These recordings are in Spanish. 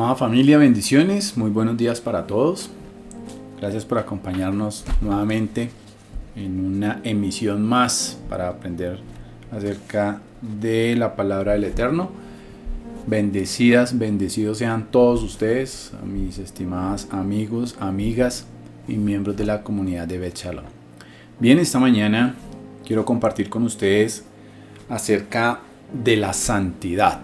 Amada familia, bendiciones, muy buenos días para todos. Gracias por acompañarnos nuevamente en una emisión más para aprender acerca de la palabra del Eterno. Bendecidos sean todos ustedes, a mis estimadas amigos, amigas y miembros de la comunidad de Bet Shalom. Bien, esta mañana quiero compartir con ustedes acerca de la santidad.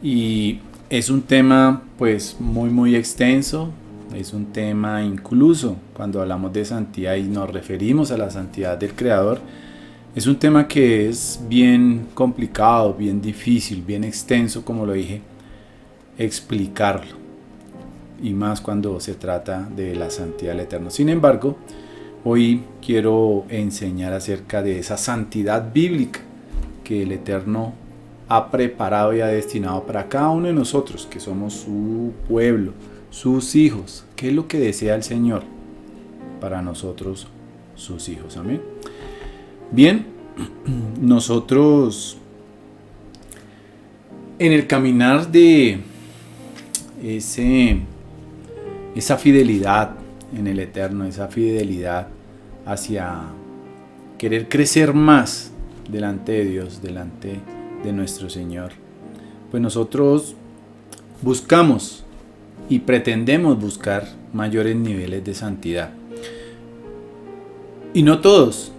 Y es un tema pues muy extenso, es un tema incluso cuando hablamos de santidad y nos referimos a la santidad del Creador, es un tema que es bien complicado, bien difícil, bien extenso, como lo dije, explicarlo, y más cuando se trata de la santidad del Eterno. Sin embargo, hoy quiero enseñar acerca de esa santidad bíblica que el Eterno ha preparado y ha destinado para cada uno de nosotros, que somos su pueblo, sus hijos. ¿Qué es lo que desea el Señor para nosotros, sus hijos? Amén. Bien, nosotros en el caminar de esa fidelidad en el Eterno, esa fidelidad hacia querer crecer más delante de Dios, delante de nuestro Señor, pues nosotros buscamos y pretendemos buscar mayores niveles de santidad. Y no todos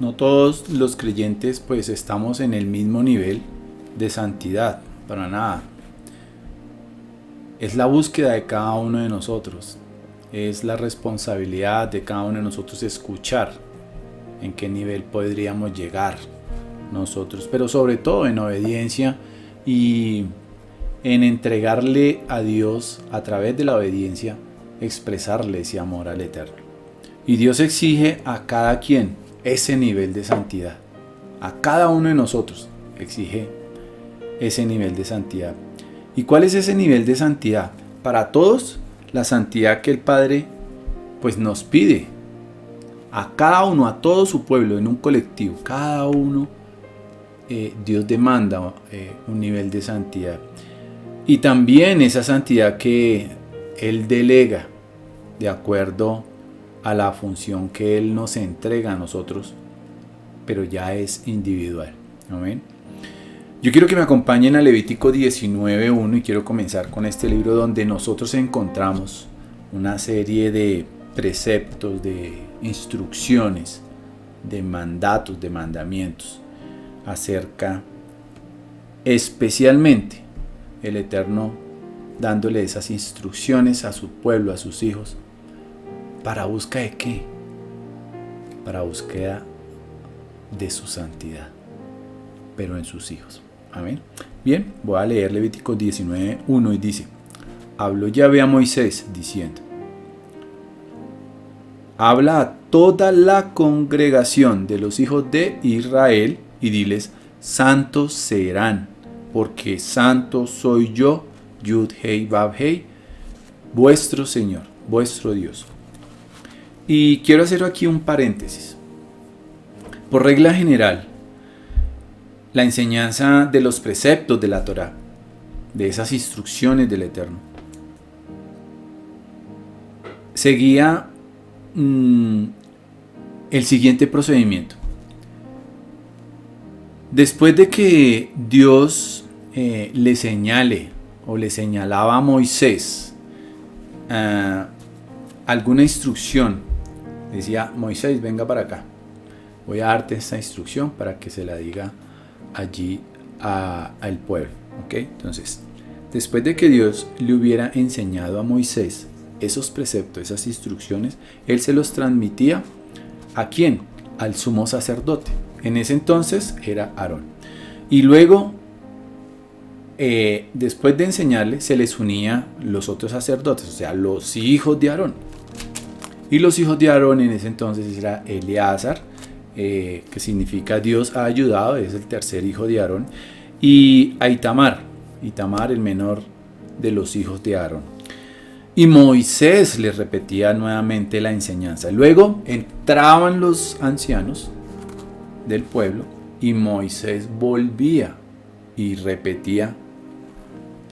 los creyentes pues estamos en el mismo nivel de santidad, para nada. Es la búsqueda de cada uno de nosotros, es la responsabilidad de cada uno de nosotros escuchar en qué nivel podríamos llegar nosotros, pero sobre todo en obediencia y en entregarle a Dios a través de la obediencia, expresarle ese amor al Eterno. Y Dios exige a cada quien ese nivel de santidad, a cada uno de nosotros exige ese nivel de santidad. ¿Y cuál es ese nivel de santidad? Para todos, la santidad que el Padre pues nos pide a cada uno, a todo su pueblo, en un colectivo, cada uno. Dios demanda un nivel de santidad, y también esa santidad que Él delega de acuerdo a la función que Él nos entrega a nosotros, pero ya es individual. Amén. Yo quiero que me acompañen a Levítico 19:1 y quiero comenzar con este libro donde nosotros encontramos una serie de preceptos, de instrucciones, de mandatos, de mandamientos acerca, especialmente el Eterno dándole esas instrucciones a su pueblo, a sus hijos, para búsqueda de ¿qué? Para búsqueda de su santidad, pero en sus hijos. Amén. Bien, voy a leer Levítico 19:1 y dice: habló Yahvé a Moisés diciendo: habla a toda la congregación de los hijos de Israel y diles: santos serán, porque santo soy yo, Yud Hei Vav Hei, vuestro Señor, vuestro Dios. Y quiero hacer aquí un paréntesis. Por regla general, la enseñanza de los preceptos de la Torá, de esas instrucciones del Eterno, seguía el siguiente procedimiento. Después de que Dios le señale o le señalaba a Moisés alguna instrucción, decía: Moisés, venga para acá, voy a darte esta instrucción para que se la diga allí al pueblo. ¿Ok? Entonces, después de que Dios le hubiera enseñado a Moisés esos preceptos, esas instrucciones, él se los transmitía ¿a quién? Al sumo sacerdote. En ese entonces era Aarón. Y luego, después de enseñarle, se les unía los otros sacerdotes, o sea, los hijos de Aarón. Y los hijos de Aarón en ese entonces era Eleazar, que significa Dios ha ayudado, es el tercer hijo de Aarón, y a Itamar, el menor de los hijos de Aarón. Y Moisés les repetía nuevamente la enseñanza. Luego entraban los ancianos del pueblo y Moisés volvía y repetía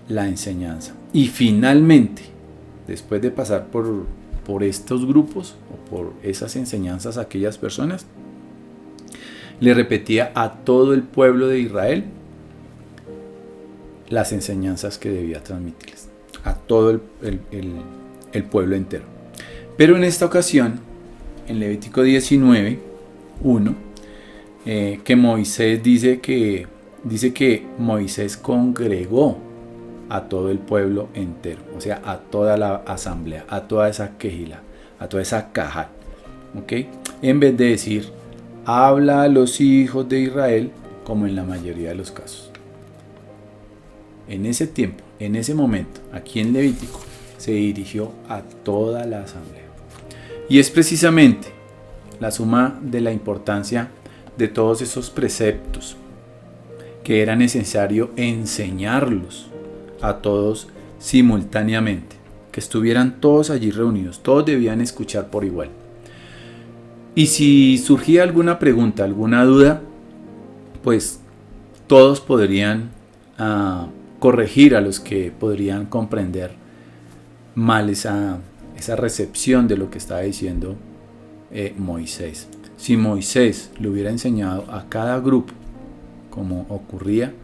la enseñanza. Y finalmente, después de pasar por estos grupos o por esas enseñanzas a aquellas personas, le repetía a todo el pueblo de Israel las enseñanzas que debía transmitirles, a todo el pueblo entero. Pero en esta ocasión, en Levítico 19:1, que Moisés dice que Moisés congregó a todo el pueblo entero, o sea, a toda la asamblea, a toda esa quejila, a toda esa caja, ¿ok? En vez de decir, habla a los hijos de Israel, como en la mayoría de los casos. En ese tiempo, en ese momento, aquí en Levítico, se dirigió a toda la asamblea. Y es precisamente la suma de la importancia de todos esos preceptos que era necesario enseñarlos a todos simultáneamente, que estuvieran todos allí reunidos, todos debían escuchar por igual. Y si surgía alguna pregunta, alguna duda, pues todos podrían corregir a los que podrían comprender mal esa recepción de lo que estaba diciendo Moisés. Si Moisés le hubiera enseñado a cada grupo, como ocurría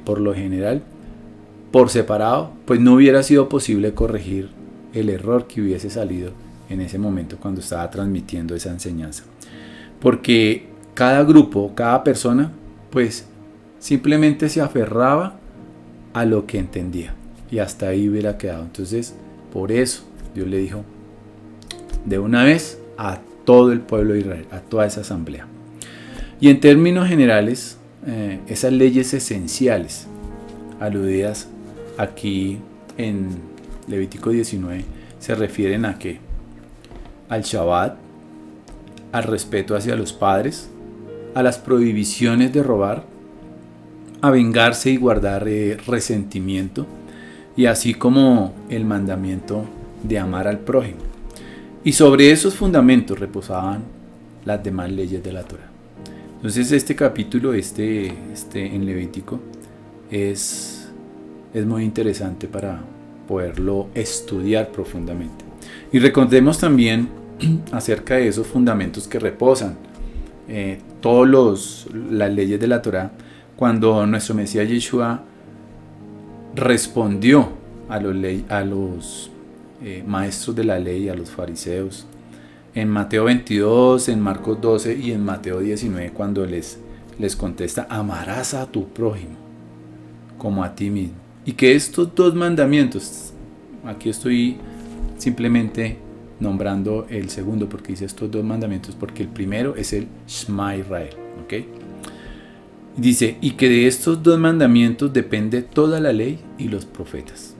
por lo general, por separado, pues no hubiera sido posible corregir el error que hubiese salido en ese momento cuando estaba transmitiendo esa enseñanza. Porque cada grupo, cada persona, pues simplemente se aferraba a lo que entendía y hasta ahí hubiera quedado. Entonces, por eso Dios le dijo de una vez a todo el pueblo de Israel, a toda esa asamblea. Y en términos generales, esas leyes esenciales aludidas aquí en Levítico 19 se refieren a qué? Al Shabbat, al respeto hacia los padres, a las prohibiciones de robar, a vengarse y guardar resentimiento, y así como el mandamiento de amar al prójimo. Y sobre esos fundamentos reposaban las demás leyes de la Torá. Entonces este capítulo, en Levítico, es muy interesante para poderlo estudiar profundamente. Y recordemos también acerca de esos fundamentos que reposan todas las leyes de la Torá, cuando nuestro Mesías Yeshua respondió a los maestros de la ley, a los fariseos, en Mateo 22, en Marcos 12 y en Mateo 19, cuando les contesta, amarás a tu prójimo como a ti mismo. Y que estos dos mandamientos, aquí estoy simplemente nombrando el segundo porque dice estos dos mandamientos, porque el primero es el Shema Israel, ¿ok? Dice, y que de estos dos mandamientos depende toda la ley y los profetas.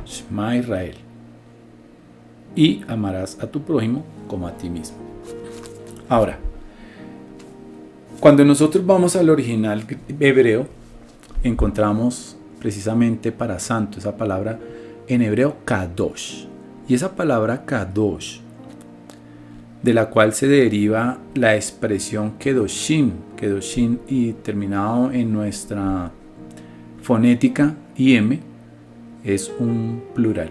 Shema Israel. Y amarás a tu prójimo como a ti mismo. Ahora, cuando nosotros vamos al original hebreo, encontramos precisamente para santo esa palabra en hebreo kadosh. Y esa palabra kadosh, de la cual se deriva la expresión kedoshim y terminado en nuestra fonética im, es un plural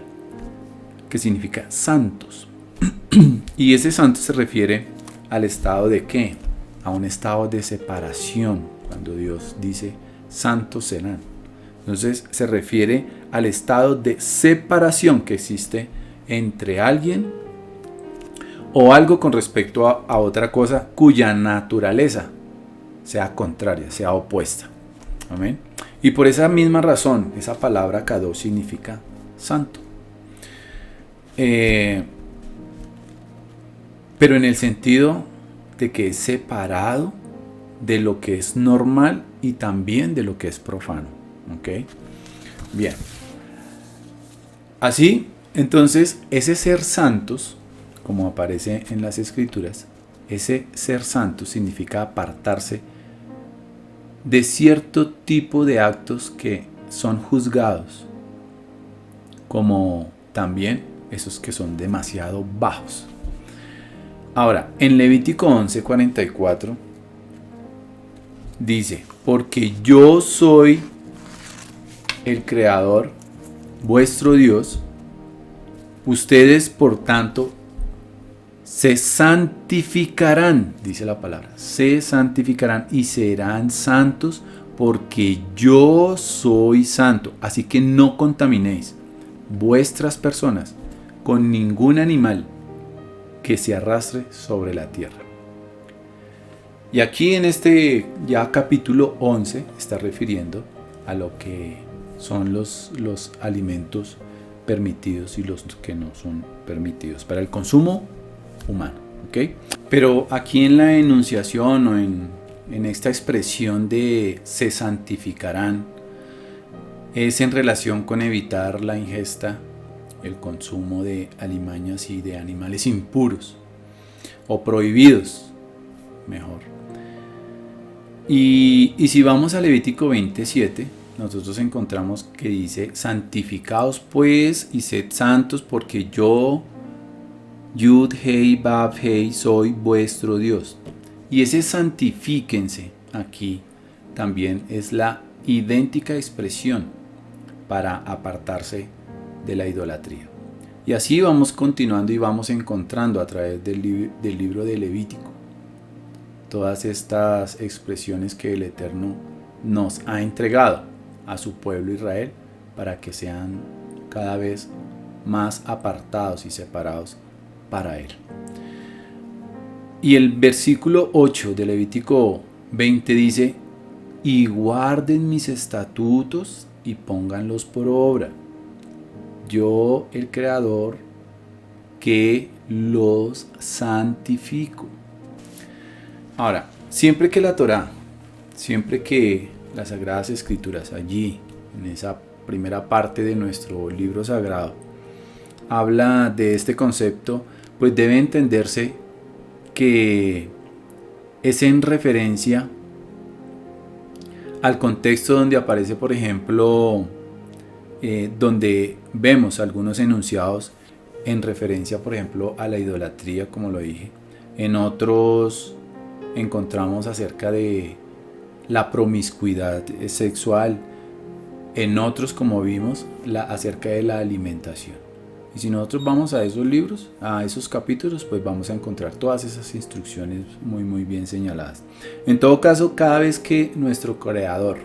que significa santos. Y ese santo se refiere al estado de ¿qué? A un estado de separación, cuando Dios dice santos serán. Entonces se refiere al estado de separación que existe entre alguien o algo con respecto a otra cosa cuya naturaleza sea contraria, sea opuesta. Amén. Y por esa misma razón, esa palabra kadosh significa santo. Pero en el sentido de que es separado de lo que es normal y también de lo que es profano. ¿Ok? Bien. Así, entonces, ese ser santos, como aparece en las escrituras, ese ser santo significa apartarse de cierto tipo de actos que son juzgados, como también esos que son demasiado bajos. Ahora, en Levítico 11:44 dice, porque yo soy el creador vuestro Dios, ustedes por tanto se santificarán, dice la palabra, se santificarán y serán santos porque yo soy santo. Así que no contaminéis vuestras personas con ningún animal que se arrastre sobre la tierra. Y aquí en este ya capítulo 11 está refiriendo a lo que son los alimentos permitidos y los que no son permitidos para el consumo humano, ¿ok? Pero aquí en la enunciación o en esta expresión de se santificarán es en relación con evitar la ingesta, el consumo de alimañas y de animales impuros o prohibidos, mejor. Y si vamos a Levítico 27, nosotros encontramos que dice: santificaos pues y sed santos porque yo, Yud Hei Vav Hei, soy vuestro Dios. Y ese santifíquense aquí también es la idéntica expresión para apartarse de la idolatría. Y así vamos continuando y vamos encontrando a través del libro de Levítico todas estas expresiones que el Eterno nos ha entregado a su pueblo Israel para que sean cada vez más apartados y separados para Él. Y el versículo 8 de Levítico 20 dice: y guarden mis estatutos y pónganlos por obra. Yo, el Creador, que los santifico. Ahora, siempre que la Torá, siempre que las Sagradas Escrituras allí, en esa primera parte de nuestro libro sagrado, habla de este concepto, pues debe entenderse que es en referencia al contexto donde aparece, por ejemplo, donde vemos algunos enunciados en referencia, por ejemplo, a la idolatría, como lo dije. En otros encontramos acerca de la promiscuidad sexual. En otros, como vimos, acerca de la alimentación. Y si nosotros vamos a esos libros, a esos capítulos, pues vamos a encontrar todas esas instrucciones muy bien señaladas. En todo caso, cada vez que nuestro Creador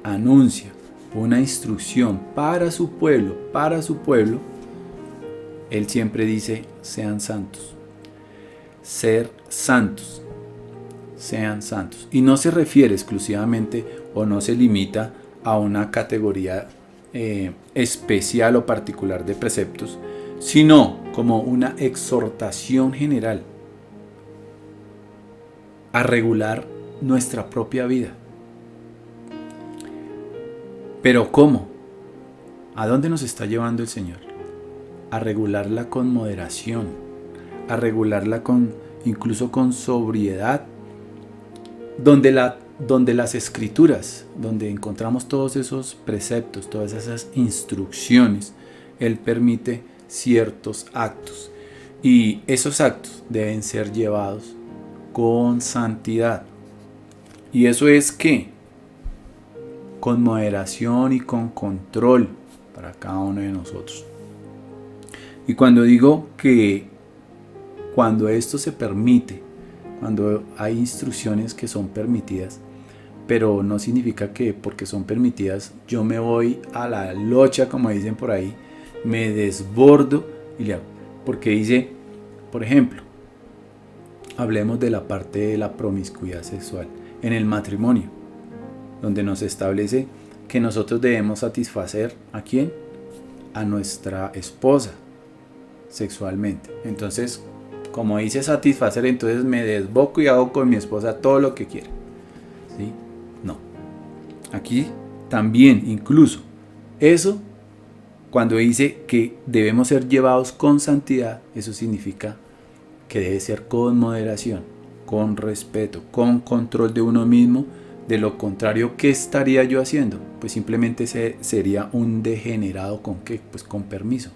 anuncia una instrucción para su pueblo, Él siempre dice: sean santos. Ser santos. Sean santos. Y no se refiere exclusivamente o no se limita a una categoría especial o particular de preceptos, sino como una exhortación general a regular nuestra propia vida. Pero ¿cómo? ¿A dónde nos está llevando el Señor? A regularla con moderación, a regularla incluso con sobriedad, donde las escrituras, donde encontramos todos esos preceptos, todas esas instrucciones, Él permite ciertos actos. Y esos actos deben ser llevados con santidad. ¿Y eso es qué? Con moderación y con control para cada uno de nosotros. Y cuando digo que cuando esto se permite, cuando hay instrucciones que son permitidas, pero no significa que porque son permitidas yo me voy a la locha, como dicen por ahí, me desbordo y le hago. Porque dice, por ejemplo, hablemos de la parte de la promiscuidad sexual en el matrimonio, donde nos establece que nosotros debemos satisfacer ¿a quién? A nuestra esposa sexualmente. Entonces, como dice satisfacer, entonces me desboco y hago con mi esposa todo lo que quiera. ¿Sí? No. Aquí también, incluso, eso, cuando dice que debemos ser llevados con santidad, eso significa que debe ser con moderación, con respeto, con control de uno mismo. De lo contrario, ¿qué estaría yo haciendo? Pues simplemente sería un degenerado. ¿Con qué? Pues con permiso.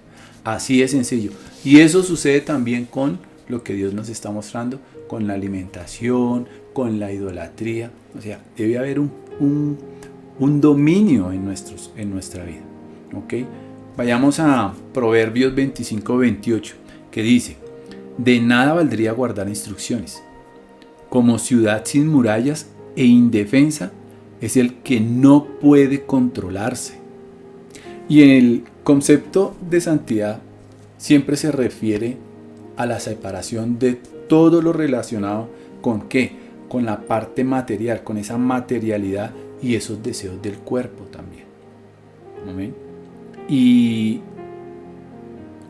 Así de sencillo. Y eso sucede también con lo que Dios nos está mostrando, con la alimentación, con la idolatría. O sea, debe haber un dominio en nuestra vida. ¿Ok? Vayamos a Proverbios 25-28, que dice: de nada valdría guardar instrucciones. Como ciudad sin murallas e indefensa es el que no puede controlarse. Y el concepto de santidad siempre se refiere a la separación de todo lo relacionado con ¿qué? Con la parte material, con esa materialidad y esos deseos del cuerpo también. ¿Amén? Y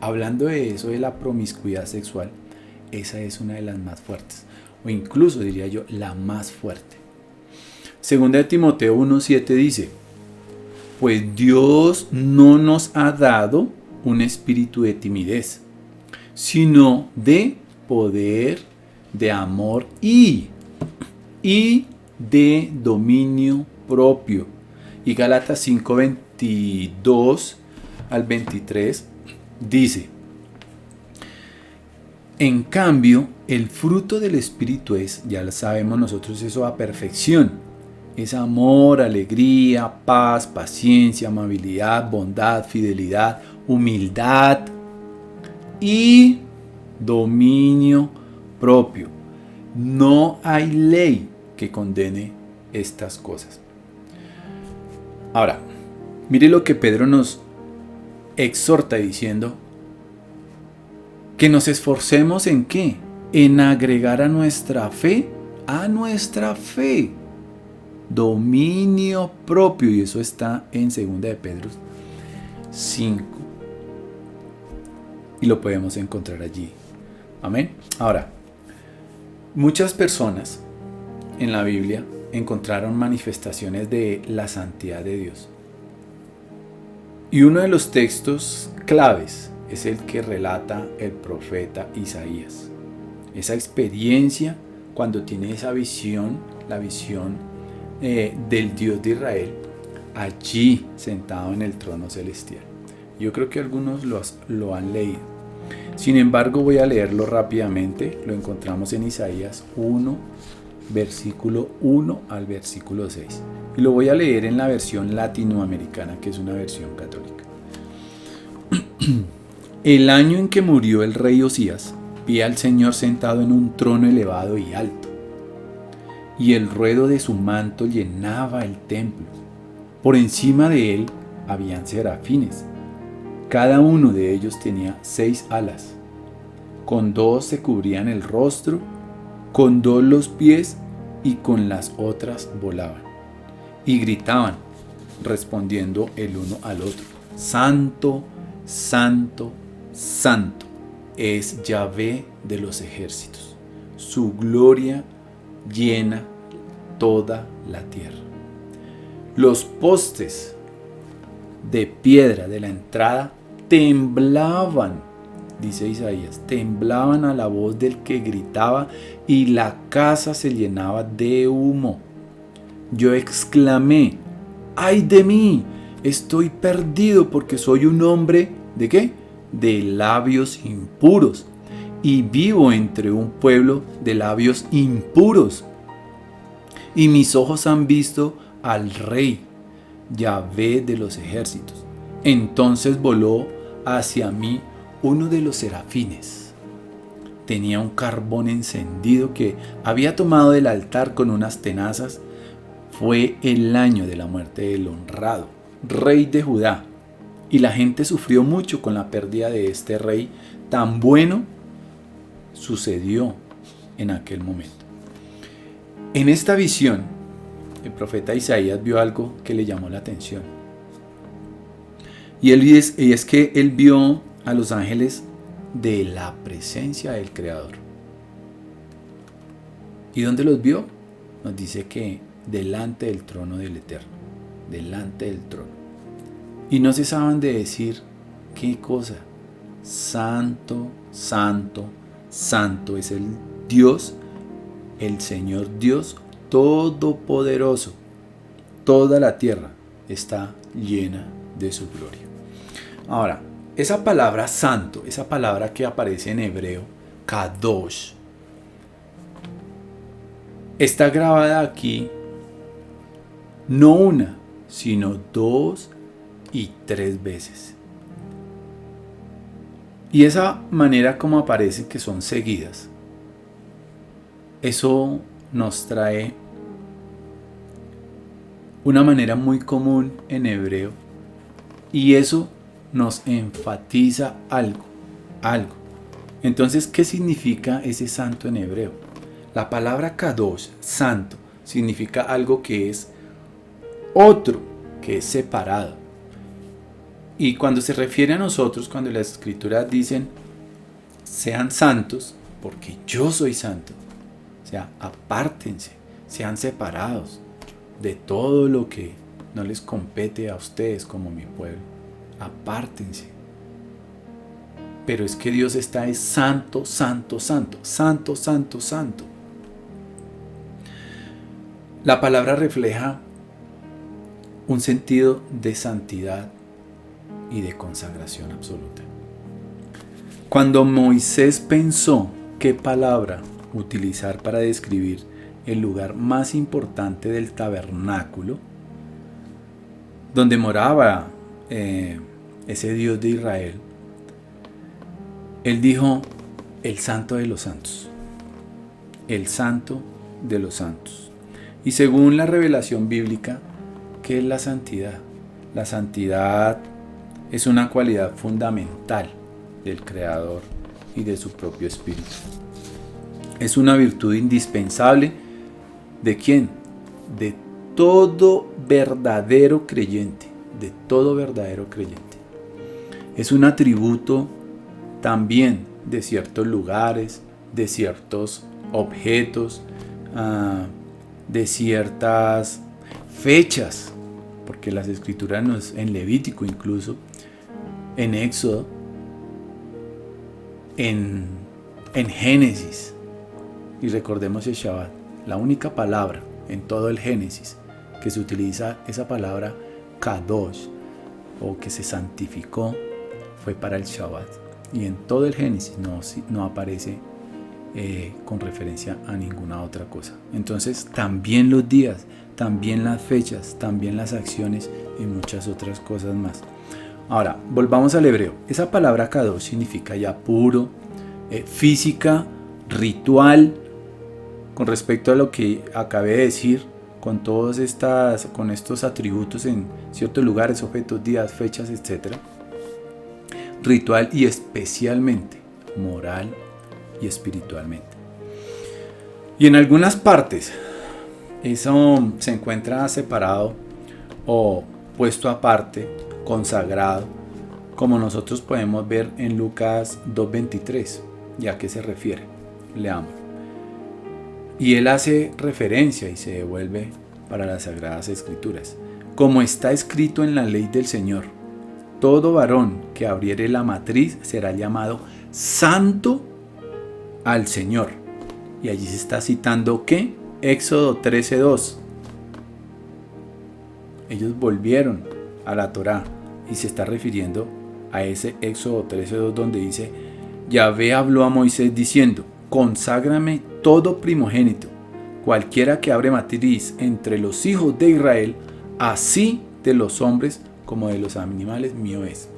hablando de eso, de la promiscuidad sexual, esa es una de las más fuertes, o incluso diría yo, la más fuerte. Segunda de Timoteo 1:7 dice: pues Dios no nos ha dado un espíritu de timidez, sino de poder, de amor y de dominio propio. Y Gálatas 5:22-23 dice: en cambio, el fruto del Espíritu es, ya lo sabemos nosotros, eso a perfección. Es amor, alegría, paz, paciencia, amabilidad, bondad, fidelidad, humildad y dominio propio. No hay ley que condene estas cosas. Ahora, mire lo que Pedro nos exhorta diciendo: que nos esforcemos en ¿qué? En agregar a nuestra fe, dominio propio. Y eso está en 2 de Pedro 5. Y lo podemos encontrar allí. Amén. Ahora, muchas personas en la Biblia encontraron manifestaciones de la santidad de Dios. Y uno de los textos claves es el que relata el profeta Isaías. Esa experiencia cuando tiene esa visión, la visión del Dios de Israel, allí sentado en el trono celestial. Yo creo que algunos lo han leído. Sin embargo, voy a leerlo rápidamente. Lo encontramos en Isaías 1, versículo 1 al versículo 6. Y lo voy a leer en la versión latinoamericana, que es una versión católica. El año en que murió el rey Osías, vi al Señor sentado en un trono elevado y alto, y el ruedo de su manto llenaba el templo. Por encima de él habían serafines. Cada uno de ellos tenía 6 alas. Con 2 se cubrían el rostro, con 2 los pies, y con las otras volaban. Y gritaban, respondiendo el uno al otro: Santo, Santo, Santo es Yahvé de los ejércitos. Su gloria llena toda la tierra. Los postes de piedra de la entrada temblaban, dice Isaías, temblaban a la voz del que gritaba, y la casa se llenaba de humo. Yo exclamé: ¡ay de mí! Estoy perdido, porque soy un hombre ¿de qué? De labios impuros, y vivo entre un pueblo de labios impuros. Y mis ojos han visto al Rey, Yahvé de los ejércitos. Entonces voló hacia mí uno de los serafines. Tenía un carbón encendido que había tomado del altar con unas tenazas. Fue el año de la muerte del honrado rey de Judá, y la gente sufrió mucho con la pérdida de este rey tan bueno. Sucedió en aquel momento. En esta visión, el profeta Isaías vio algo que le llamó la atención. Y es que él vio a los ángeles de la presencia del Creador. ¿Y dónde los vio? Nos dice que delante del trono del Eterno. Delante del trono. Y no cesaban de decir, ¿qué cosa? Santo, santo, santo es el Dios, el Señor Dios Todopoderoso. Toda la tierra está llena de su gloria. Ahora, esa palabra santo, esa palabra que aparece en hebreo, kadosh, está grabada aquí no una, sino 2 y 3 veces. Y esa manera como aparece, que son seguidas, eso nos trae una manera muy común en hebreo, y eso nos enfatiza algo. Entonces, ¿qué significa ese santo en hebreo? La palabra kadosh, santo, significa algo que es otro, que es separado. Y cuando se refiere a nosotros, cuando las escrituras dicen sean santos, porque yo soy santo, o sea, apártense, sean separados de todo lo que no les compete a ustedes como mi pueblo, apártense. Pero es que Dios está es santo, santo, santo, santo, santo, santo. La palabra refleja un sentido de santidad y de consagración absoluta. Cuando Moisés pensó qué palabra utilizar para describir el lugar más importante del tabernáculo, donde moraba ese Dios de Israel, él dijo: el santo de los santos, el santo de los santos. Y según la revelación bíblica, ¿qué es la santidad? La santidad es una cualidad fundamental del Creador y de su propio Espíritu. Es una virtud indispensable ¿de quién? De todo verdadero creyente, de todo verdadero creyente. Es un atributo también de ciertos lugares, de ciertos objetos, de ciertas fechas, porque las escrituras en Levítico incluso, en Éxodo, en Génesis, y recordemos el Shabbat, la única palabra en todo el Génesis que se utiliza esa palabra Kadosh, o que se santificó, fue para el Shabbat, y en todo el Génesis no aparece con referencia a ninguna otra cosa. Entonces también los días, también las fechas, también las acciones y muchas otras cosas más. Ahora, volvamos al hebreo. Esa palabra kadosh significa ya puro, física, ritual, con respecto a lo que acabé de decir, con estos atributos en ciertos lugares, objetos, días, fechas, etc. Ritual y especialmente moral y espiritualmente. Y en algunas partes eso se encuentra separado o puesto aparte, consagrado, como nosotros podemos ver en Lucas 2:23. ¿Y a qué se refiere? Leamos. Y él hace referencia y se devuelve para las Sagradas Escrituras. Como está escrito en la ley del Señor, todo varón que abriere la matriz será llamado santo al Señor. Y allí se está citando ¿qué? Éxodo 13:2. Ellos volvieron a la Torá y se está refiriendo a ese Éxodo 13:2 donde dice: Yahvé habló a Moisés diciendo: conságrame todo primogénito, cualquiera que abre matriz entre los hijos de Israel, así de los hombres como de los animales mío es.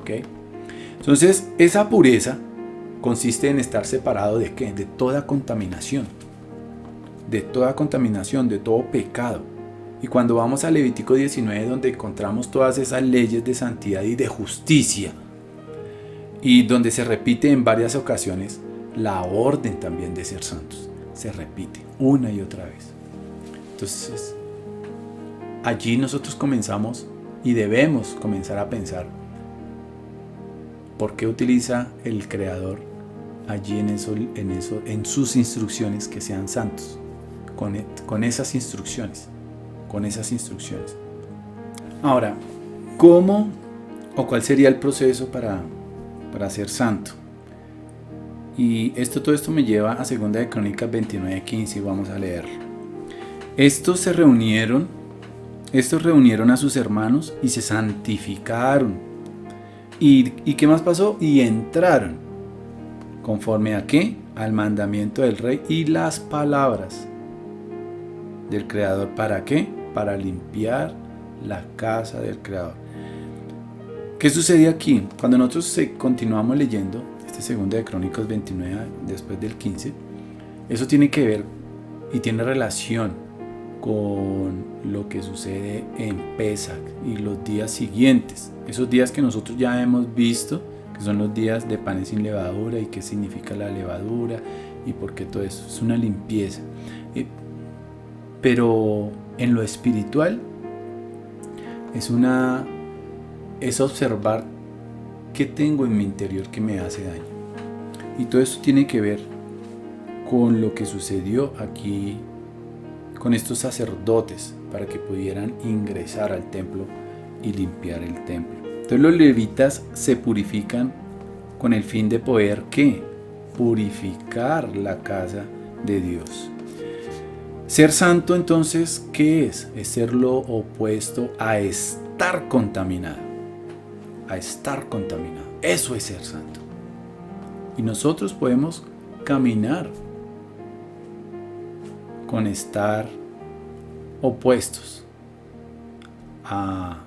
¿Okay? Entonces, esa pureza consiste en estar separado ¿de qué? De toda contaminación, de todo pecado. Y cuando vamos a Levítico 19, donde encontramos todas esas leyes de santidad y de justicia, y donde se repite en varias ocasiones la orden también de ser santos, se repite una y otra vez. Entonces, allí nosotros comenzamos y debemos comenzar a pensar por qué utiliza el Creador allí en sus instrucciones que sean santos, con esas instrucciones. Ahora, ¿cómo o cuál sería el proceso para ser santo? Y todo esto me lleva a 2 de Crónicas 29:15 y vamos a leerlo. Estos reunieron a sus hermanos y se santificaron. ¿Y qué más pasó? Y entraron. ¿Conforme a qué? Al mandamiento del rey y las palabras del Creador. ¿Para qué? Para limpiar la casa del Creador. ¿Qué sucede aquí? Cuando nosotros continuamos leyendo este segundo de Crónicas 29 después del 15, eso tiene que ver y tiene relación con lo que sucede en Pesach y los días siguientes. Esos días que nosotros ya hemos visto, que son los días de panes sin levadura y qué significa la levadura y por qué todo eso. Es una limpieza. Pero en lo espiritual es observar qué tengo en mi interior que me hace daño. Y todo esto tiene que ver con lo que sucedió aquí con estos sacerdotes para que pudieran ingresar al templo y limpiar el templo. Entonces los levitas se purifican con el fin de poder ¿qué? Purificar la casa de Dios. Ser santo entonces, ¿qué es? Es ser lo opuesto a estar contaminado. A estar contaminado. Eso es ser santo. Y nosotros podemos caminar con estar opuestos a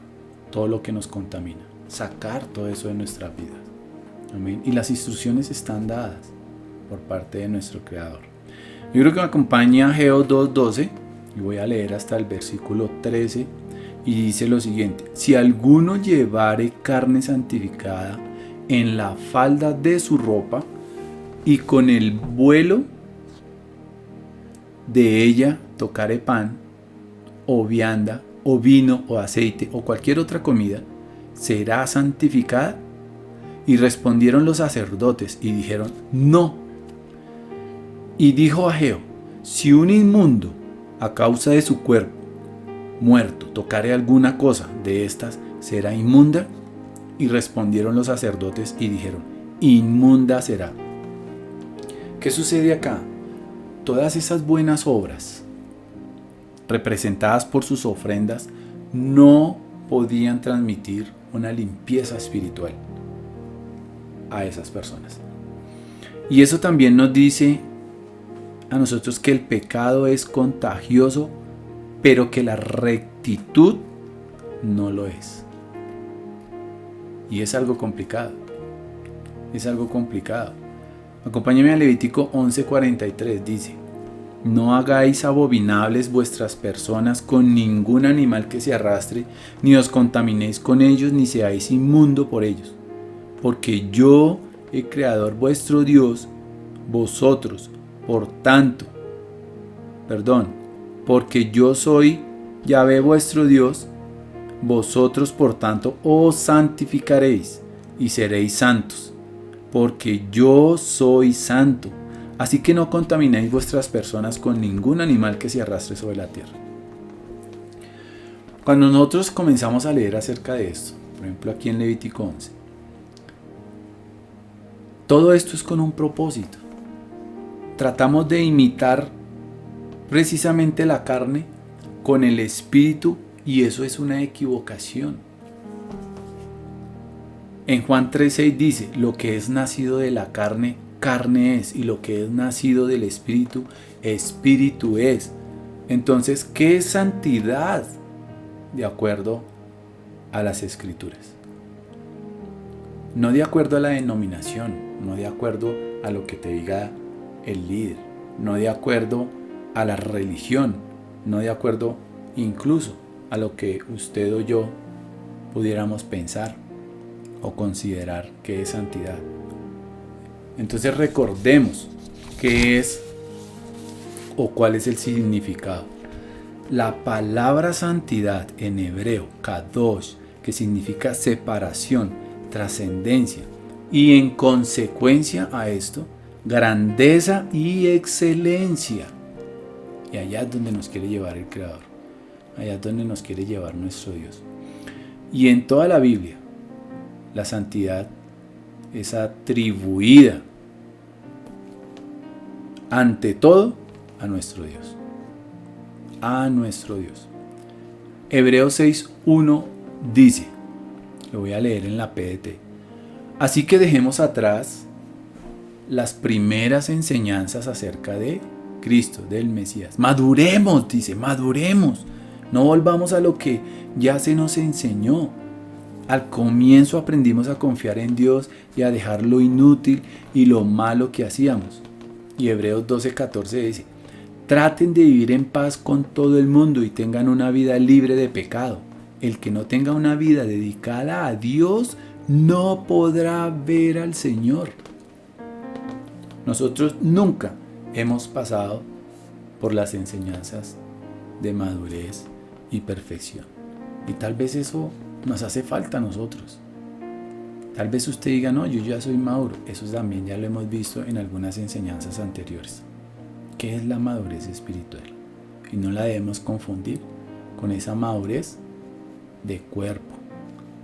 todo lo que nos contamina. Sacar todo eso de nuestra vida. Amén. Y las instrucciones están dadas por parte de nuestro Creador. Yo creo que me acompaña Ageo 2:12 y voy a leer hasta el versículo 13 y dice lo siguiente: si alguno llevare carne santificada en la falda de su ropa y con el vuelo de ella tocare pan o vianda o vino o aceite o cualquier otra comida, será santificada. Y respondieron los sacerdotes y dijeron: no. Y dijo Ageo: si un inmundo a causa de su cuerpo muerto tocare alguna cosa de estas, ¿será inmunda? Y respondieron los sacerdotes y dijeron: inmunda será. ¿Qué sucede acá? Todas esas buenas obras representadas por sus ofrendas no podían transmitir una limpieza espiritual a esas personas. Y eso también nos dice a nosotros que el pecado es contagioso, pero que la rectitud no lo es. Y es algo complicado. Es algo complicado. Acompáñame a Levítico 11:43, dice: no hagáis abominables vuestras personas con ningún animal que se arrastre, ni os contaminéis con ellos, ni seáis inmundo por ellos. Porque yo, el Creador vuestro Dios, porque yo soy Yahvé vuestro Dios, vosotros por tanto os santificaréis y seréis santos, porque yo soy santo. Así que no contaminéis vuestras personas con ningún animal que se arrastre sobre la tierra. Cuando nosotros comenzamos a leer acerca de esto, por ejemplo aquí en Levítico 11, todo esto es con un propósito. Tratamos de imitar precisamente la carne con el espíritu, y eso es una equivocación. En Juan 3:6 dice: lo que es nacido de la carne, carne es, y lo que es nacido del espíritu, espíritu es. Entonces, ¿qué es santidad? De acuerdo a las escrituras. No de acuerdo a la denominación, no de acuerdo a lo que te diga el líder, no de acuerdo a la religión, no de acuerdo incluso a lo que usted o yo pudiéramos pensar o considerar que es santidad. Entonces recordemos qué es o cuál es el significado. La palabra santidad en hebreo, kadosh, que significa separación, trascendencia, y en consecuencia a esto, grandeza y excelencia. Y allá es donde nos quiere llevar el Creador, allá es donde nos quiere llevar nuestro Dios. Y en toda la Biblia, la santidad es atribuida ante todo a nuestro Dios. A nuestro Dios. Hebreos 6:1 dice, lo voy a leer en la PDT: así que dejemos atrás las primeras enseñanzas acerca de Cristo, del Mesías. Maduremos, dice, maduremos. No volvamos a lo que ya se nos enseñó. Al comienzo aprendimos a confiar en Dios y a dejar lo inútil y lo malo que hacíamos. Y Hebreos 12:14 dice: traten de vivir en paz con todo el mundo y tengan una vida libre de pecado. El que no tenga una vida dedicada a Dios no podrá ver al Señor. Nosotros nunca hemos pasado por las enseñanzas de madurez y perfección. Y tal vez eso nos hace falta a nosotros. Tal vez usted diga: no, yo ya soy maduro. Eso también ya lo hemos visto en algunas enseñanzas anteriores. ¿Qué es la madurez espiritual? Y no la debemos confundir con esa madurez de cuerpo,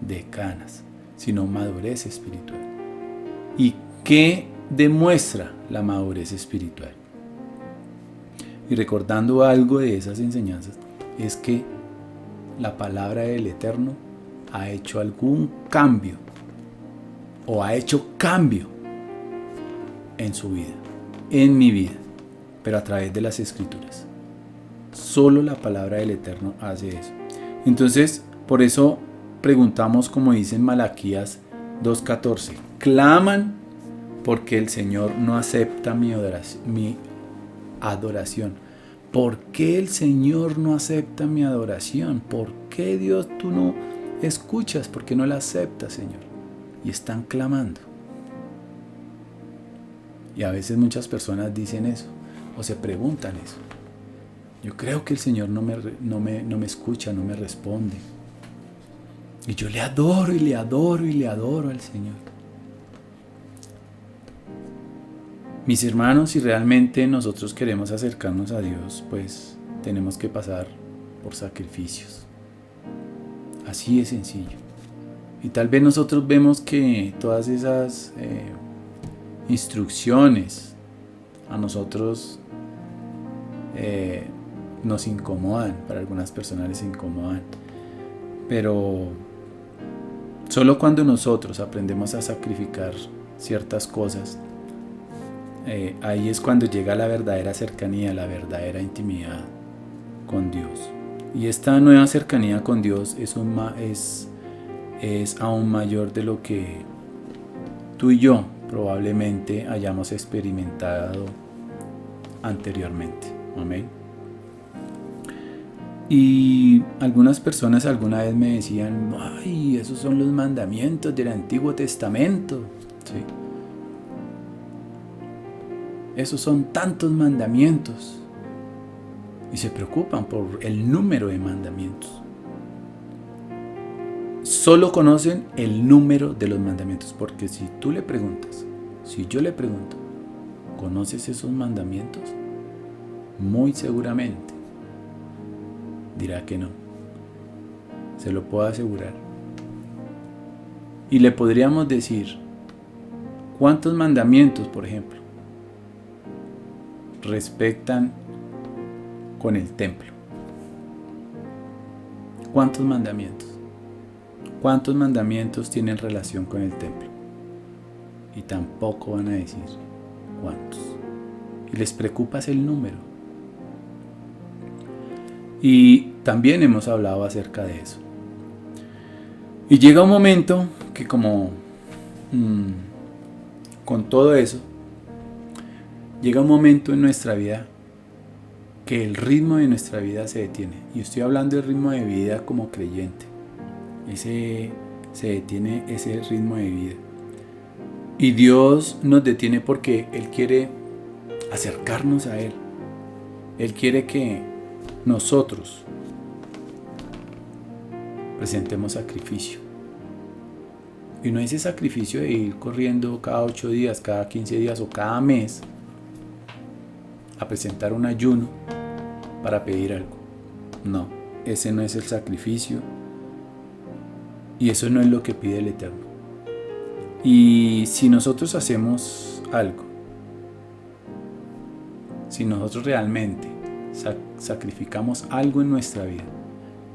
de canas, sino madurez espiritual. ¿Y qué demuestra la madurez espiritual? Y recordando algo de esas enseñanzas, es que la palabra del Eterno ha hecho algún cambio, o ha hecho cambio en su vida, en mi vida, pero a través de las Escrituras. Solo la palabra del Eterno hace eso. Entonces, por eso preguntamos, como dice en Malaquías 2:14, claman porque el Señor no acepta mi adoración. ¿Por qué el Señor no acepta mi adoración? ¿Por qué, Dios, tú no escuchas? ¿Por qué no la aceptas, Señor? Y están clamando. Y a veces muchas personas dicen eso, o se preguntan eso. Yo creo que el Señor no me escucha, no me responde. Y yo le adoro y le adoro y le adoro al Señor. Mis hermanos, si realmente nosotros queremos acercarnos a Dios, pues tenemos que pasar por sacrificios. Así de sencillo. Y tal vez nosotros vemos que todas esas instrucciones a nosotros nos incomodan, para algunas personas les incomodan, pero solo cuando nosotros aprendemos a sacrificar ciertas cosas, ahí es cuando llega la verdadera cercanía, la verdadera intimidad con Dios. Y esta nueva cercanía con Dios es aún mayor de lo que tú y yo probablemente hayamos experimentado anteriormente. Amén. Y algunas personas alguna vez me decían: ay, esos son los mandamientos del Antiguo Testamento. ¿Sí? Esos son tantos mandamientos. Y se preocupan por el número de mandamientos. Solo conocen el número de los mandamientos, porque si tú le preguntas, si yo le pregunto, ¿conoces esos mandamientos? Muy seguramente dirá que no. Se lo puedo asegurar. Y le podríamos decir, ¿cuántos mandamientos, por ejemplo, respetan con el templo? ¿Cuántos mandamientos? ¿Cuántos mandamientos tienen relación con el templo? Y tampoco van a decir cuántos. Y les preocupa el número. Y también hemos hablado acerca de eso. Y llega un momento que con todo eso, llega un momento en nuestra vida que el ritmo de nuestra vida se detiene. Y estoy hablando del ritmo de vida como creyente. Se detiene ese ritmo de vida. Y Dios nos detiene porque Él quiere acercarnos a Él. Él quiere que nosotros presentemos sacrificio. Y no es ese sacrificio de ir corriendo cada 8 días, cada 15 días o cada mes a presentar un ayuno para pedir algo. No, ese no es el sacrificio. Y eso no es lo que pide el Eterno. Y si nosotros hacemos algo, si nosotros realmente sacrificamos algo en nuestra vida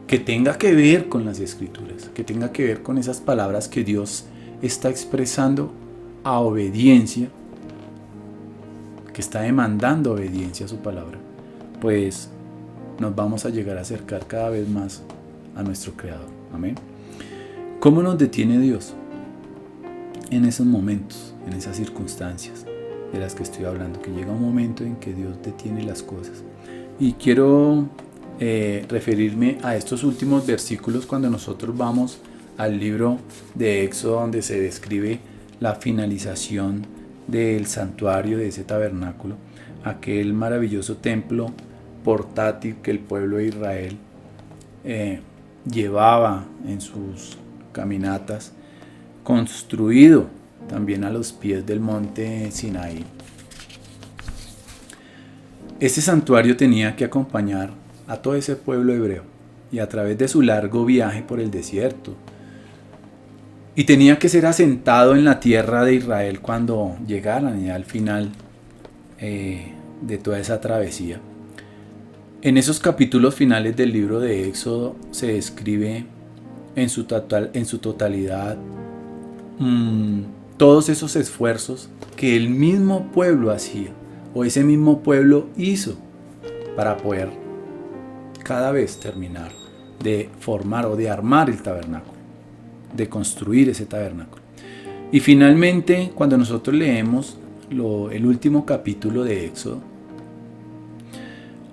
que tenga que ver con las Escrituras, que tenga que ver con esas palabras que Dios está expresando a obediencia, que está demandando obediencia a su palabra, pues nos vamos a llegar a acercar cada vez más a nuestro Creador. Amén. ¿Cómo nos detiene Dios en esos momentos, en esas circunstancias de las que estoy hablando? Que llega un momento en que Dios detiene las cosas. Y quiero referirme a estos últimos versículos cuando nosotros vamos al libro de Éxodo, donde se describe la finalización del santuario, de ese tabernáculo, aquel maravilloso templo portátil que el pueblo de Israel llevaba en sus caminatas, construido también a los pies del monte Sinaí. Este santuario tenía que acompañar a todo ese pueblo hebreo y a través de su largo viaje por el desierto, y tenía que ser asentado en la tierra de Israel cuando llegaran ya al final de toda esa travesía. En esos capítulos finales del libro de Éxodo se describe en su totalidad todos esos esfuerzos que el mismo pueblo hacía, o ese mismo pueblo hizo, para poder cada vez terminar de formar o de armar el tabernáculo, de construir ese tabernáculo. Y finalmente, cuando nosotros leemos el último capítulo de Éxodo,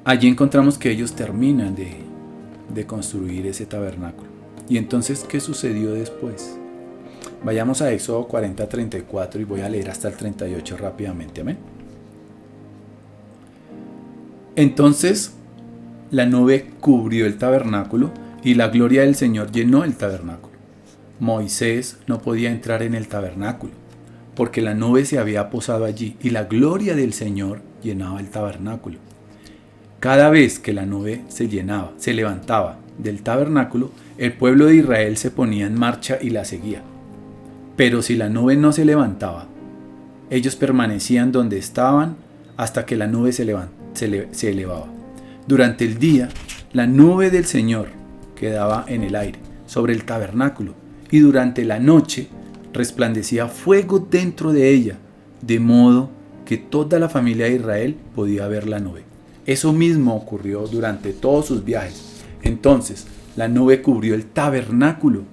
allí encontramos que ellos terminan de construir ese tabernáculo. Y entonces, ¿qué sucedió después? Vayamos a Éxodo 40-34 y voy a leer hasta el 38 rápidamente. Amén. Entonces la nube cubrió el tabernáculo y la gloria del Señor llenó el tabernáculo. Moisés no podía entrar en el tabernáculo porque la nube se había posado allí y la gloria del Señor llenaba el tabernáculo. Cada vez que la nube se levantaba del tabernáculo, el pueblo de Israel se ponía en marcha y la seguía. Pero si la nube no se levantaba, ellos permanecían donde estaban hasta que la nube se elevaba. Durante el día, la nube del Señor quedaba en el aire, sobre el tabernáculo, y durante la noche resplandecía fuego dentro de ella, de modo que toda la familia de Israel podía ver la nube. Eso mismo ocurrió durante todos sus viajes. Entonces, la nube cubrió el tabernáculo.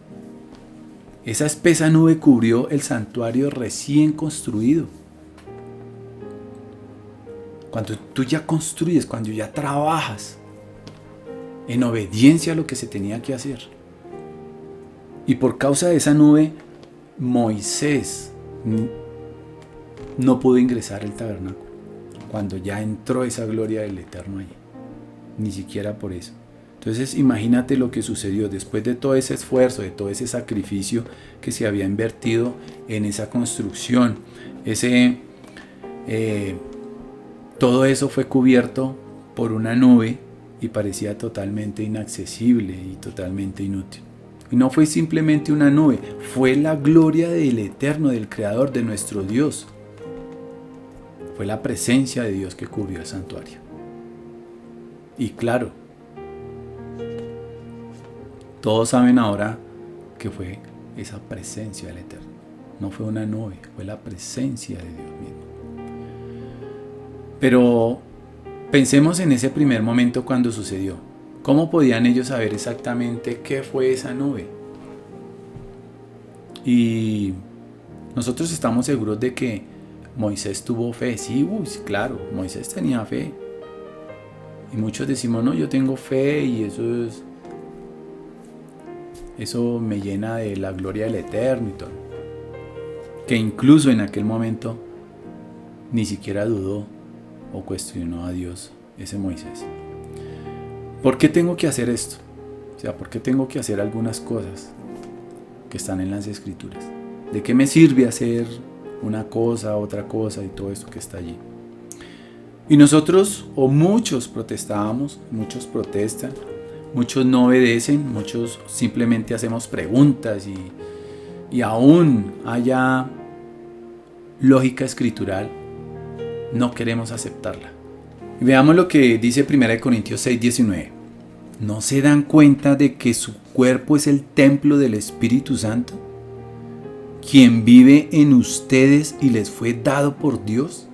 Esa espesa nube cubrió el santuario recién construido. Cuando tú ya construyes, cuando ya trabajas en obediencia a lo que se tenía que hacer. Y por causa de esa nube, Moisés no pudo ingresar al tabernáculo. Cuando ya entró esa gloria del Eterno allí. Ni siquiera por eso. Entonces imagínate lo que sucedió después de todo ese esfuerzo, de todo ese sacrificio que se había invertido en esa construcción. Todo eso fue cubierto por una nube y parecía totalmente inaccesible y totalmente inútil. Y no fue simplemente una nube, fue la gloria del Eterno, del Creador, de nuestro Dios. Fue la presencia de Dios que cubrió el santuario. Y claro, todos saben ahora que fue esa presencia del Eterno. No fue una nube, fue la presencia de Dios mismo. Pero pensemos en ese primer momento cuando sucedió. ¿Cómo podían ellos saber exactamente qué fue esa nube? Y nosotros estamos seguros de que Moisés tuvo fe. Sí, claro, Moisés tenía fe. Y muchos decimos, no, yo tengo fe y eso me llena de la gloria del Eterno y todo. Que incluso en aquel momento ni siquiera dudó o cuestionó a Dios, ese Moisés. ¿Por qué tengo que hacer esto? O sea, ¿por qué tengo que hacer algunas cosas que están en las Escrituras? ¿De qué me sirve hacer una cosa, otra cosa y todo esto que está allí? Y nosotros, o muchos protestábamos, muchos protestan, muchos no obedecen, muchos simplemente hacemos preguntas y aún haya lógica escritural, no queremos aceptarla. Y veamos lo que dice 1 Corintios 6:19. ¿No se dan cuenta de que su cuerpo es el templo del Espíritu Santo, quien vive en ustedes y les fue dado por Dios?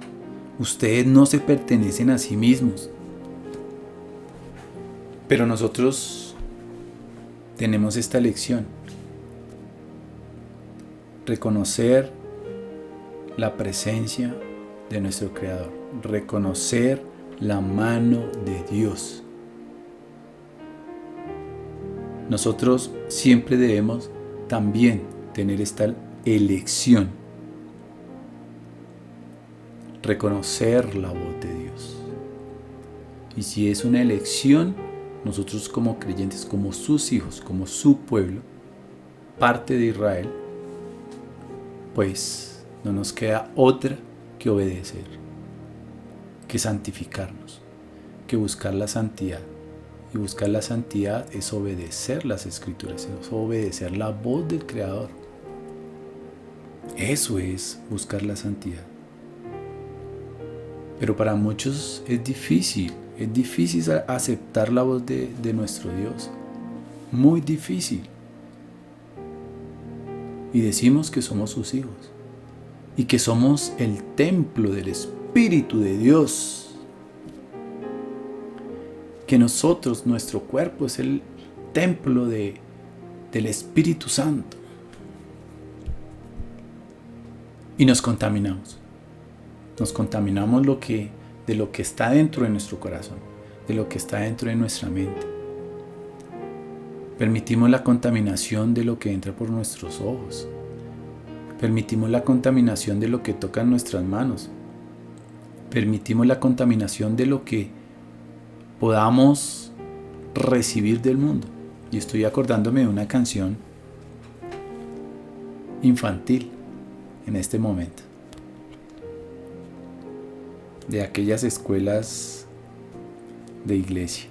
Ustedes no se pertenecen a sí mismos. Pero nosotros tenemos esta lección. reconocer la presencia de nuestro Creador, reconocer la mano de Dios. Nosotros siempre debemos también tener esta elección, reconocer la voz de Dios. Y si es una elección, nosotros como creyentes, como sus hijos, como su pueblo, parte de Israel, pues no nos queda otra que obedecer, que santificarnos, que buscar la santidad. Y buscar la santidad es obedecer las Escrituras, es obedecer la voz del Creador. Eso es buscar la santidad. Pero para muchos es difícil aceptar la voz de nuestro Dios. Muy difícil. Y decimos que somos sus hijos y que somos el templo del Espíritu de Dios. Que nosotros, nuestro cuerpo es el templo del Espíritu Santo. Y nos contaminamos. Nos contaminamos de lo que está dentro de nuestro corazón, de lo que está dentro de nuestra mente. Permitimos la contaminación de lo que entra por nuestros ojos. Permitimos la contaminación de lo que toca en nuestras manos. Permitimos la contaminación de lo que podamos recibir del mundo. Y estoy acordándome de una canción infantil en este momento, de aquellas escuelas de iglesia.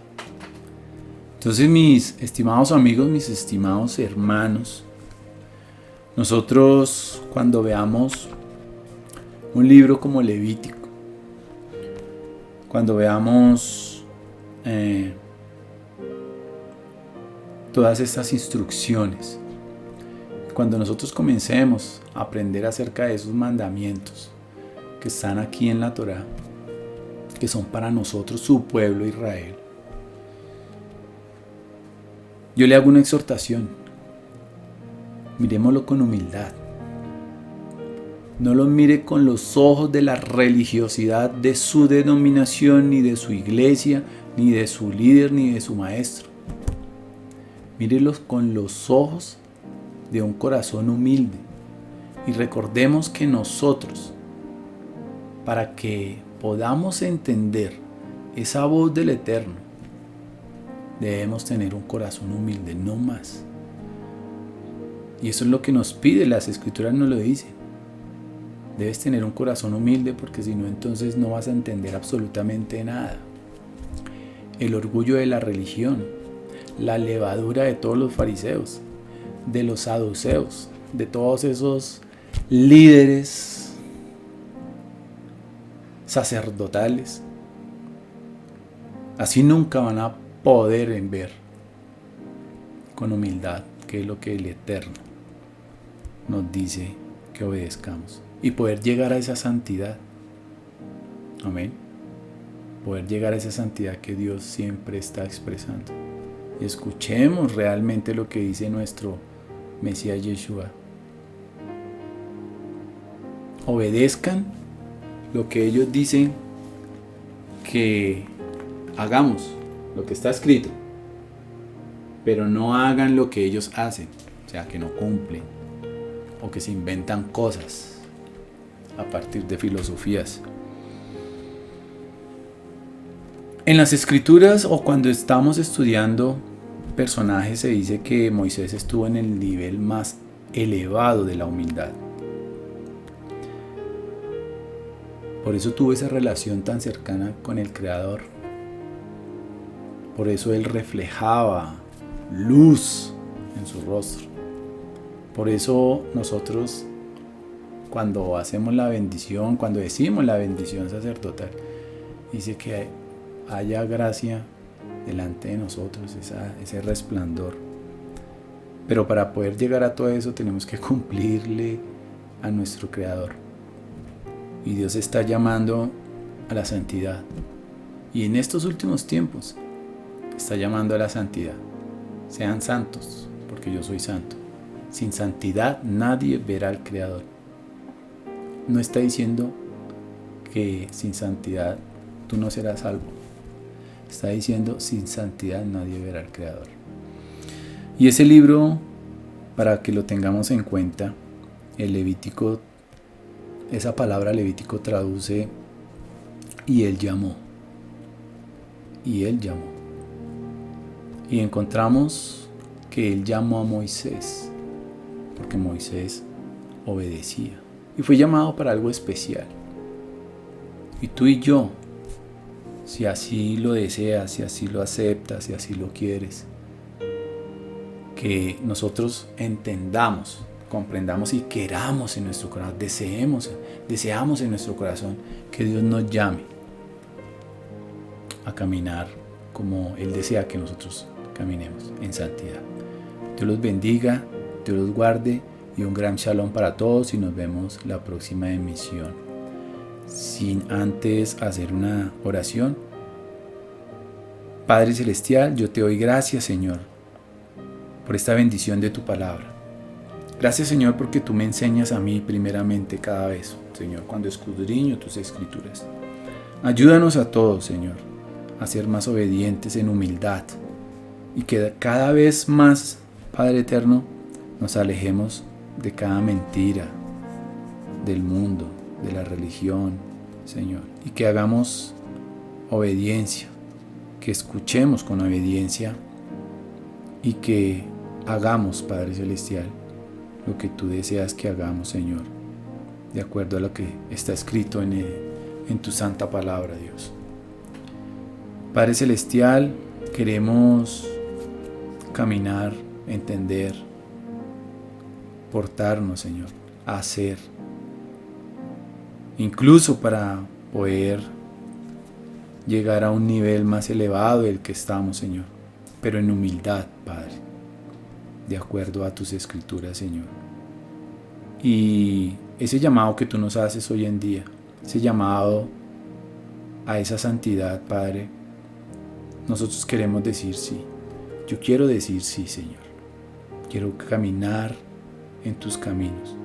Entonces, mis estimados amigos, mis estimados hermanos, nosotros cuando veamos un libro como Levítico, cuando veamos todas estas instrucciones, cuando nosotros comencemos a aprender acerca de esos mandamientos que están aquí en la Torá, que son para nosotros, su pueblo Israel, yo le hago una exhortación: miremoslo con humildad. No lo mire con los ojos de la religiosidad de su denominación, ni de su iglesia, ni de su líder, ni de su maestro. Mírelos con los ojos de un corazón humilde. Y recordemos que nosotros, para que podamos entender esa voz del Eterno, debemos tener un corazón humilde, no más. Y eso es lo que nos pide, las Escrituras nos lo dicen. Debes tener un corazón humilde, porque si no, entonces no vas a entender absolutamente nada. El orgullo de la religión, la levadura de todos los fariseos, de los saduceos, de todos esos líderes sacerdotales, así nunca van a poder ver con humildad qué es lo que el Eterno nos dice que obedezcamos y poder llegar a esa santidad. Amén. Poder llegar a esa santidad que Dios siempre está expresando. Y escuchemos realmente lo que dice nuestro Mesías Yeshua. Obedezcan lo que ellos dicen que hagamos, lo que está escrito, pero no hagan lo que ellos hacen, o sea, que no cumplen o que se inventan cosas a partir de filosofías. En las Escrituras, o cuando estamos estudiando personajes, se dice que Moisés estuvo en el nivel más elevado de la humildad. Por eso tuvo esa relación tan cercana con el Creador. Por eso él reflejaba luz en su rostro. Por eso nosotros, cuando hacemos la bendición, cuando decimos la bendición sacerdotal, dice que haya gracia delante de nosotros, ese resplandor. Pero para poder llegar a todo eso tenemos que cumplirle a nuestro Creador. Y Dios está llamando a la santidad. Y en estos últimos tiempos está llamando a la santidad. Sean santos, porque yo soy santo. Sin santidad nadie verá al Creador. No está diciendo que sin santidad tú no serás salvo. Está diciendo sin santidad nadie verá al Creador. Y ese libro, para que lo tengamos en cuenta, el Levítico, esa palabra Levítico traduce y él llamó. Y él llamó. Y encontramos que él llamó a Moisés, porque Moisés obedecía. Y fue llamado para algo especial. Y tú y yo, si así lo deseas, si así lo aceptas, si así lo quieres, que nosotros entendamos, comprendamos y queramos en nuestro corazón, deseamos en nuestro corazón que Dios nos llame a caminar como Él desea que nosotros caminemos en santidad. Dios los bendiga, Dios los guarde y un gran shalom para todos y nos vemos la próxima emisión. Sin antes hacer una oración. Padre Celestial, yo te doy gracias, Señor, por esta bendición de tu palabra. Gracias, Señor, porque tú me enseñas a mí primeramente cada vez, Señor, cuando escudriño tus escrituras. Ayúdanos a todos, Señor, a ser más obedientes en humildad y que cada vez más, Padre Eterno, nos alejemos de cada mentira del mundo, de la religión, Señor, y que hagamos obediencia, que escuchemos con obediencia y que hagamos, Padre Celestial, lo que tú deseas que hagamos, Señor, de acuerdo a lo que está escrito en tu santa palabra, Dios. Padre Celestial, queremos caminar, entender, portarnos, Señor, hacer, incluso para poder llegar a un nivel más elevado del que estamos, Señor, pero en humildad, Padre, de acuerdo a tus escrituras, Señor. Y ese llamado que tú nos haces hoy en día, ese llamado a esa santidad, Padre, nosotros queremos decir sí. Yo quiero decir sí, Señor. Quiero caminar en tus caminos.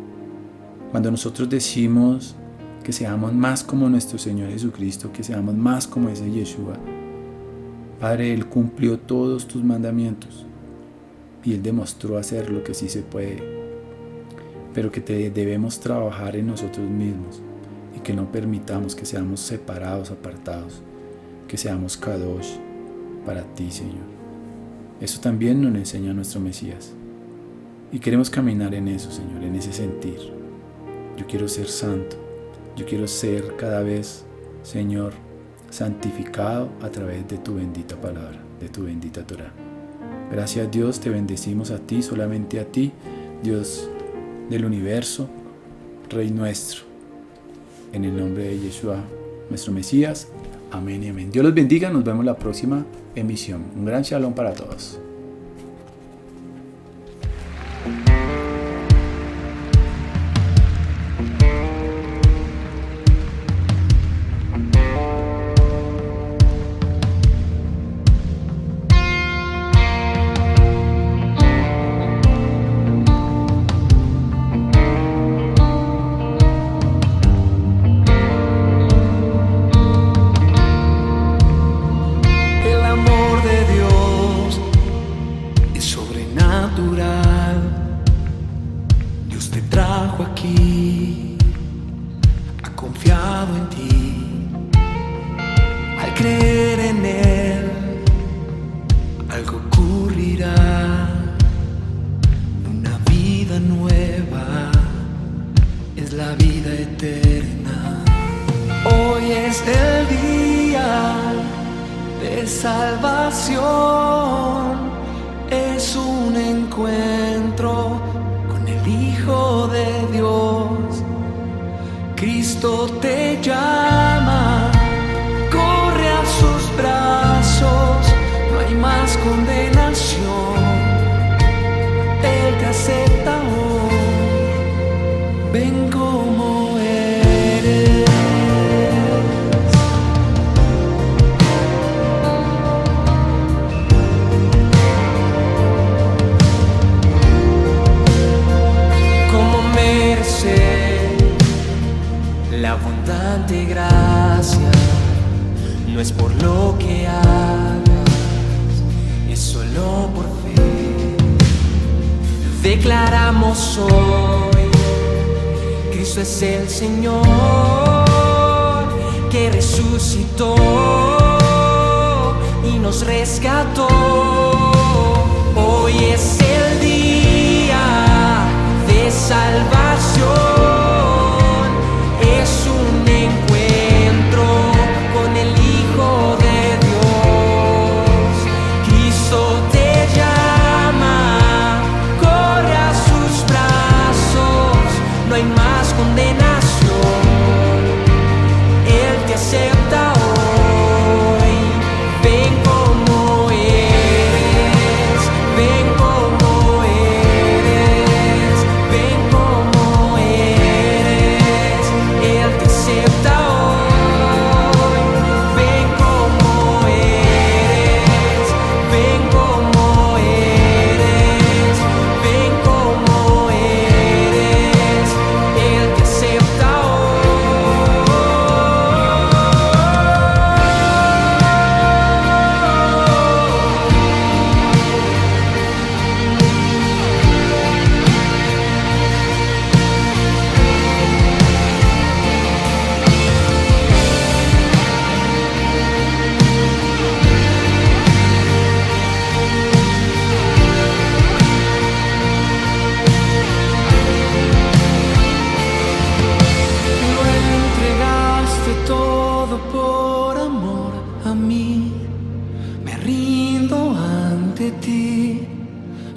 Cuando nosotros decimos que seamos más como nuestro Señor Jesucristo, que seamos más como ese Yeshua, Padre, Él cumplió todos tus mandamientos y Él demostró hacer lo que sí se puede, pero que debemos trabajar en nosotros mismos y que no permitamos que seamos separados, apartados, que seamos kadosh para ti, Señor. Eso también nos enseña nuestro Mesías y queremos caminar en eso, Señor, en ese sentir. Yo quiero ser santo, yo quiero ser cada vez, Señor, santificado a través de tu bendita palabra, de tu bendita Torah. Gracias, Dios, te bendecimos a ti, solamente a ti, Dios del universo, Rey nuestro. En el nombre de Yeshua, nuestro Mesías. Amén y amén. Dios los bendiga, nos vemos la próxima emisión. Un gran shalom para todos. Dios te trajo aquí, ha confiado en ti. Al creer en Él, algo ocurrirá. Una vida nueva es la vida eterna. Hoy es el día de salvación. Es un encuentro con el Hijo de Dios. Cristo te llama, corre a sus brazos, no hay más condenación. Él te acepta hoy, ven como eres. abundante gracia no es por lo que hagas, es solo por fe. Declaramos hoy: Cristo es el Señor, que resucitó y nos rescató. Hoy es el día de salvación, es un encuentro con el Hijo de Dios. Cristo te llama, corre a sus brazos, no hay más condenación, Él te acepta hoy. Ven como eres, ven como eres, ven como eres, Él te acepta hoy. Ven como eres, ven como eres, ven como eres, Él te acepta Lo entregaste todo por amor a mí. Me rindo ante ti,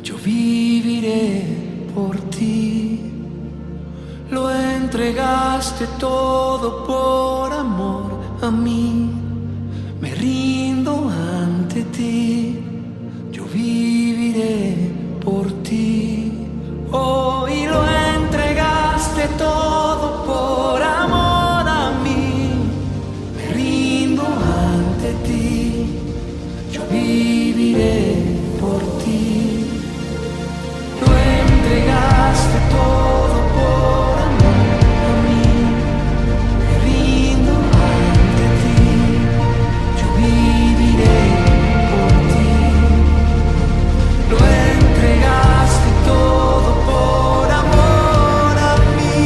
yo viviré por ti. Lo entregaste todo por amor a mí. Me rindo ante ti, yo viviré por ti. Hoy lo entregaste todo por amor a mí. Me rindo ante ti, yo viviré por ti. Lo entregaste todo por amor a mí. Me rindo ante ti, yo viviré por ti. Lo entregaste todo por amor a mí.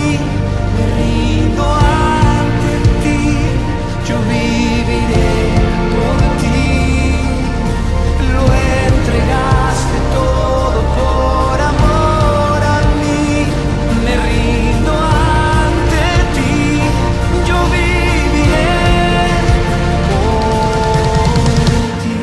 Me rindo ante ti, yo viviré por ti. Lo entregaste todo por amor a mí. Me rindo ante ti, yo viviré por ti.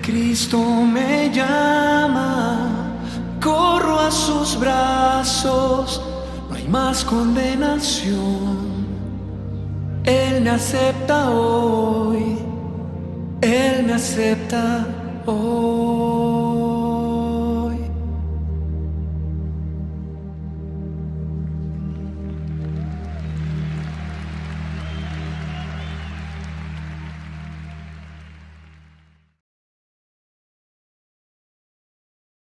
Cristo me llama, corro a sus brazos, no hay más condenación. Él me acepta hoy, Él me acepta hoy.